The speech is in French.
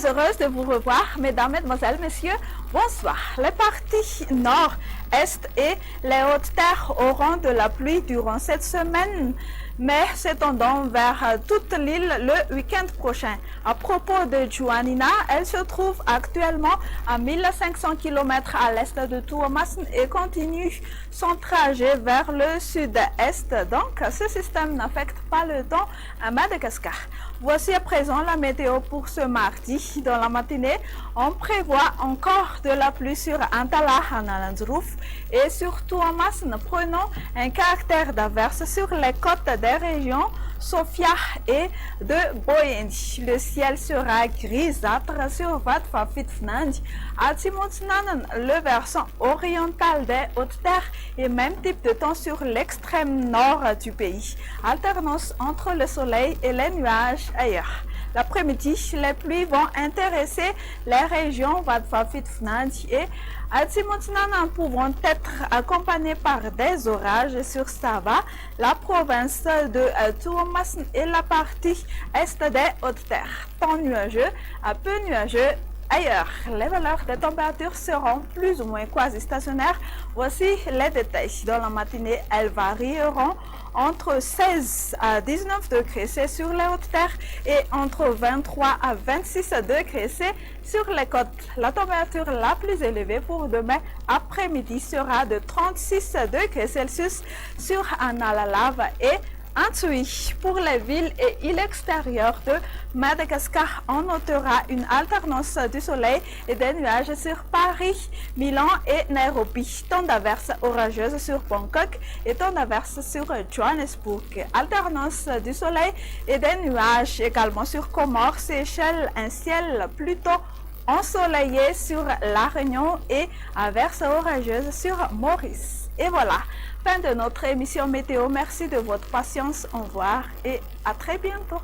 heureuse de vous revoir, mesdames, mesdemoiselles, messieurs. Bonsoir. Les parties nord, est et les hautes-terres auront de la pluie durant cette semaine, mais s'étendant vers toute l'île le week-end prochain. À propos de Juanina, elle se trouve actuellement à 1500 km à l'est de Tuamasn et continue son trajet vers le sud-est. Donc, ce système n'affecte pas le temps à Madagascar. Voici à présent la météo pour ce mardi. Dans la matinée, on prévoit encore de la pluie sur Antala, Analandrouf et sur Tuamasn. Prenons un caractère d'averse sur les côtes des régions Sofia et de Boyendi. Le ciel sera grisâtre sur Vatfafitfnandi, à Timotsnanen, le versant oriental des Hautes-Terres et même type de temps sur l'extrême nord du pays. Alternance entre le soleil et les nuages ailleurs. L'après-midi, les pluies vont intéresser les régions Vatfafitfnandi et Atimotsnanan pouvant être accompagnées par des orages sur Sava, la province de Tuamasn et la partie est des Hautes-Terres. Temps nuageux à peu nuageux ailleurs. Les valeurs de température seront plus ou moins quasi stationnaires. Voici les détails. Dans la matinée, elles varieront entre 16 à 19 degrés C sur les Hautes-Terres et entre 23 à 26 degrés C sur les côtes. La température la plus élevée pour demain après-midi sera de 36 degrés Celsius sur Analalava et Antsui. Pour les villes et îles extérieures de Madagascar, on notera une alternance du soleil et des nuages sur Paris, Milan et Nairobi. Temps d'averses orageuses sur Bangkok et temps d'averses sur Johannesburg. Alternance du soleil et des nuages également sur Comores, Seychelles, un ciel plutôt ensoleillé sur La Réunion et averses orageuses sur Maurice. Et voilà, fin de notre émission météo. Merci de votre patience. Au revoir et à très bientôt.